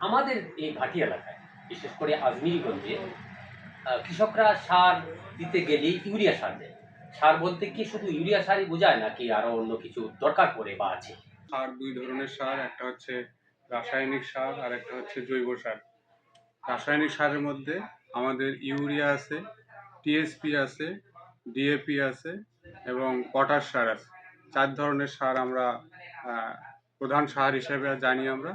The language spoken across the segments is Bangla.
আমাদের এই ভাটি এলাকায় বিশেষ করে আজমিরিগঞ্জে কৃষকরা সার দিতে গেলেই ইউরিয়া সার দেয়। সার বলতে কি শুধু ইউরিয়া সারই বোঝায় নাকি আরো অন্য কিছু দরকার পড়ে বা আছে? সার দুই ধরনের সার, একটা হচ্ছে রাসায়নিক সার আর একটা হচ্ছে জৈব সার। রাসায়নিক সারের মধ্যে আমাদের ইউরিয়া আছে, টিএসপি আছে, ডিএপি আছে এবং পটাশ সার আছে। 4 ধরনের সার আমরা প্রধান সার হিসেবে জানি আমরা।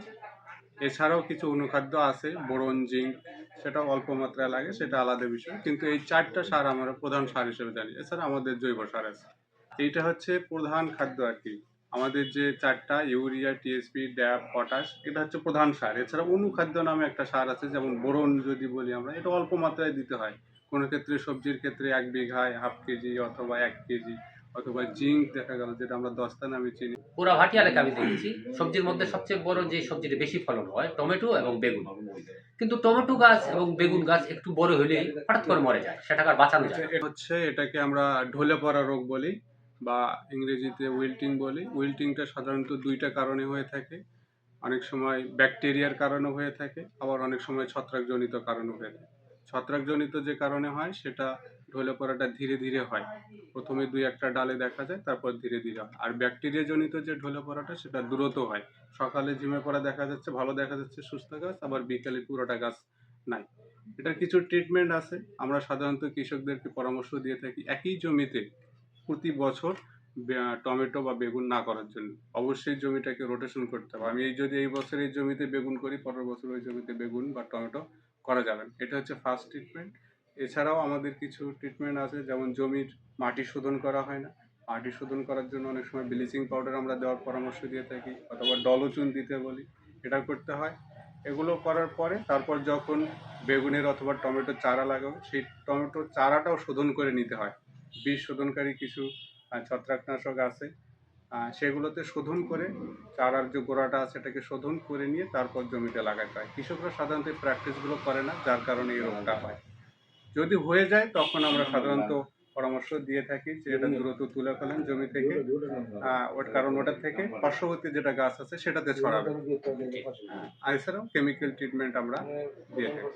এছাড়াও কিছু অনুখাদ্য আছে, বোরন, জিঙ্ক, সেটা অল্প মাত্রায় লাগে, সেটা আলাদা বিষয়। কিন্তু এই 4টা সার আমরা প্রধান সার হিসেবে জানি। এছাড়া আমাদের জৈব সার আছে। এইটা হচ্ছে প্রধান খাদ্য আর কি। আমাদের যে 4টা ইউরিয়া, টিএসপি, ড্যাপ, পটাশ, এটা হচ্ছে প্রধান সার। এছাড়া অনুখাদ্য নামে একটা সার আছে, যেমন বোরন যদি বলি আমরা, এটা অল্প মাত্রায় দিতে হয়। কোনো ক্ষেত্রে সবজির ক্ষেত্রে 1 বিঘায় 1/2 কেজি অথবা 1 কেজি, অথবা জিঙ্ক দেখা গেল যেটা আমরা দস্তা নামে চিনি। পুরা ভাটি এলাকায় আমি দেখেছি সবজির মধ্যে সবচেয়ে বড় যে সবজিটা বেশি ফলন হয় টমেটো এবং বেগুন। কিন্তু টমেটো গাছ এবং বেগুন গাছ একটু বড় হলে হঠাৎ করে মরে যায়, সেটাকে আর বাঁচানো যায় না। এটাকে আমরা ঢলে পড়া রোগ বলি বা ইংরেজিতে উইল্টিং বলি। উইল্টিংটা সাধারণত 2টা কারণে হয়ে থাকে। অনেক সময় ব্যাকটেরিয়ার কারণে হয়ে থাকে, আবার অনেক সময় ছত্রাকজনিত কারণে হয়ে থাকে। ছত্রাকজনিত যে কারণে হয় সেটা ঢলে পড়াটা ধীরে ধীরে হয়। প্রথমে 2-1টা ডালে দেখা যায়, তারপর ধীরে ধীরে হয়। আর ব্যাকটেরিয়া জনিত যে ঢলে পড়াটা সেটা দ্রুত হয়। সকালে ঝিমে পড়া দেখা যাচ্ছে, ভালো দেখা যাচ্ছে সুস্থ গাছ, আবার বিকালে পুরোটা গাছ নাই। এটার কিছু ট্রিটমেন্ট আছে। আমরা সাধারণত কৃষকদেরকে পরামর্শ দিয়ে থাকি একই জমিতে প্রতি বছর টমেটো বা বেগুন না করার জন্য। অবশ্যই জমিটাকে রোটেশন করতে হবে। আমি যদি এই বছর এই জমিতে বেগুন করি, পরের বছর ওই জমিতে বেগুন বা টমেটো করা যাবে না। এটা হচ্ছে ফার্স্ট ট্রিটমেন্ট। এছাড়াও আমাদের কিছু ট্রিটমেন্ট আছে, যেমন জমির মাটি শোধন করা হয় না। মাটি শোধন করার জন্য অনেক সময় ব্লিচিং পাউডার আমরা দেওয়ার পরামর্শ দিয়ে থাকি, অথবা ডলোচুন দিতে বলি। এটা করতে হয়। এগুলো করার পরে তারপর যখন বেগুনের অথবা টমেটোর চারা লাগাবো, সেই টমেটোর চারাটাও শোধন করে নিতে হয়। বীজ শোধনকারী কিছু ছত্রাকনাশক আছে, সেগুলোতে শোধন করে চারার যে গোড়াটা আছে সেটাকে শোধন করে নিয়ে তারপর জমিতে লাগাতে হয়। কৃষকরা সাধারণত এই প্র্যাকটিসগুলো করে না, যার কারণে এই রোগটা হয়। যদি হয়ে যায় তখন আমরা সাধারণত পরামর্শ দিয়ে থাকি যে এটা দ্রুত তুলে ফেলেন জমি থেকে, ওর কারণ ওটা থেকে পার্শ্ববর্তী যেটা গাছ আছে সেটাতে ছড়াবে। আর এছাড়াও কেমিক্যাল ট্রিটমেন্ট আমরা দিয়ে থাকি।